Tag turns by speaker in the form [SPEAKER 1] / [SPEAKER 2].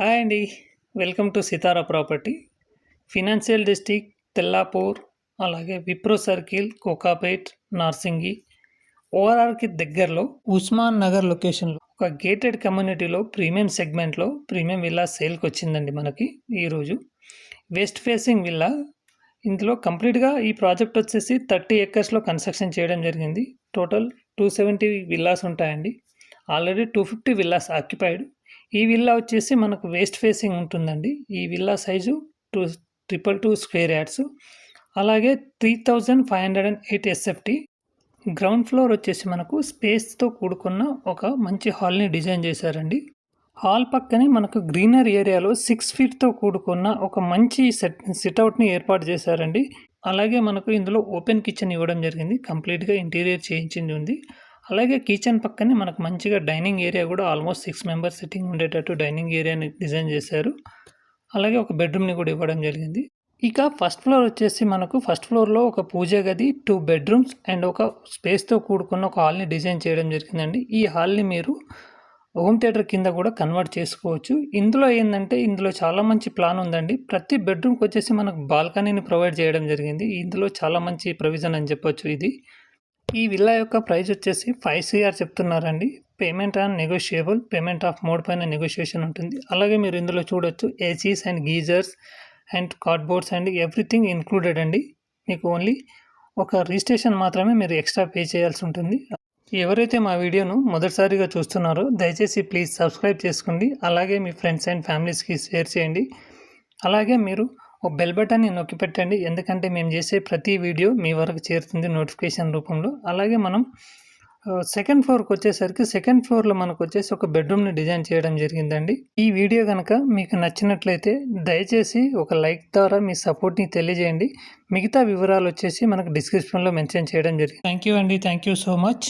[SPEAKER 1] Hi అండి. Welcome to Sitara property. Financial district Tellapur, అలాగే Wipro circle, Kokapet, Narsingi, ఓఆర్ఆర్కి దగ్గరలో ఉస్మాన్ నగర్ లొకేషన్లో ఒక గేటెడ్ కమ్యూనిటీలో ప్రీమియం సెగ్మెంట్లో ప్రీమియం విల్లా సేల్కి వచ్చిందండి మనకి ఈరోజు. West facing villa. ఇందులో కంప్లీట్గా ఈ ప్రాజెక్ట్ వచ్చేసి 30 acresలో కన్స్ట్రక్షన్ చేయడం జరిగింది. టోటల్ 270 విల్లాస్ ఉంటాయండి. Already 250 villas occupied. ఈ విల్లా వచ్చేసి మనకు వెస్ట్ ఫేసింగ్ ఉంటుందండి. ఈ విల్లా సైజు 222 స్క్వేర్ యార్డ్స్, అలాగే 3508 SFT. గ్రౌండ్ ఫ్లోర్ వచ్చేసి మనకు స్పేస్తో కూడుకున్న ఒక మంచి హాల్ని డిజైన్ చేశారండి. హాల్ పక్కనే మనకు గ్రీనర్ ఏరియాలో 6 feetతో కూడుకున్న ఒక మంచి సిట్అవుట్ని ఏర్పాటు చేశారండి. అలాగే మనకు ఇందులో ఓపెన్ కిచెన్ ఇవ్వడం జరిగింది. కంప్లీట్గా ఇంటీరియర్ చేయించింది ఉంది. అలాగే కిచెన్ పక్కనే మనకు మంచిగా డైనింగ్ ఏరియా కూడా ఆల్మోస్ట్ 6 members సిట్టింగ్ ఉండేటట్టు డైనింగ్ ఏరియాని డిజైన్ చేశారు. అలాగే ఒక బెడ్రూమ్ని కూడా ఇవ్వడం జరిగింది. ఇక ఫస్ట్ ఫ్లోర్ వచ్చేసి మనకు ఫస్ట్ ఫ్లోర్లో ఒక పూజ గది, 2 bedrooms అండ్ ఒక స్పేస్తో కూడుకున్న ఒక హాల్ని డిజైన్ చేయడం జరిగిందండి. ఈ హాల్ని మీరు హోమ్ థియేటర్ కింద కూడా కన్వర్ట్ చేసుకోవచ్చు. ఇందులో ఏంటంటే ఇందులో చాలా మంచి ప్లాన్ ఉందండి. ప్రతి బెడ్రూమ్కి వచ్చేసి మనకు బాల్కనీని ప్రొవైడ్ చేయడం జరిగింది. ఇందులో చాలా మంచి ప్రొవిజన్ అని చెప్పొచ్చు ఇది. ఈ విల్లా యొక్క ప్రైస్ వచ్చేసి 5 CR చెప్తున్నారండి. Payment on negotiable, payment of mode పైన నెగోషియేషన్ ఉంటుంది. అలాగే మీరు ఇందులో చూడొచ్చు ACs and geysers and cardboards and everything included అండి. మీకు ఓన్లీ ఒక రిజిస్ట్రేషన్ మాత్రమే మీరు ఎక్స్ట్రా పే చేయాల్సి ఉంటుంది. ఎవరైతే మా వీడియోను మొదటిసారిగా చూస్తున్నారో దయచేసి ప్లీజ్ సబ్స్క్రైబ్ చేసుకోండి. అలాగే మీ ఫ్రెండ్స్ అండ్ ఫ్యామిలీస్కి షేర్ చేయండి. అలాగే మీరు ఒక బెల్ బటన్ని నొక్కి పెట్టండి, ఎందుకంటే మేము చేసే ప్రతి వీడియో మీ వరకు చేరుతుంది నోటిఫికేషన్ రూపంలో. అలాగే మనం సెకండ్ ఫ్లోర్కి వచ్చేసరికి సెకండ్ ఫ్లోర్లో మనకు వచ్చేసి ఒక బెడ్రూమ్ని డిజైన్ చేయడం జరిగిందండి. ఈ వీడియో కనుక మీకు నచ్చినట్లయితే దయచేసి ఒక లైక్ ద్వారా మీ సపోర్ట్ని తెలియజేయండి. మిగతా వివరాలు వచ్చేసి మనకు డిస్క్రిప్షన్లో మెన్షన్ చేయడం జరిగింది. థ్యాంక్ యూ అండి. Thank you so much.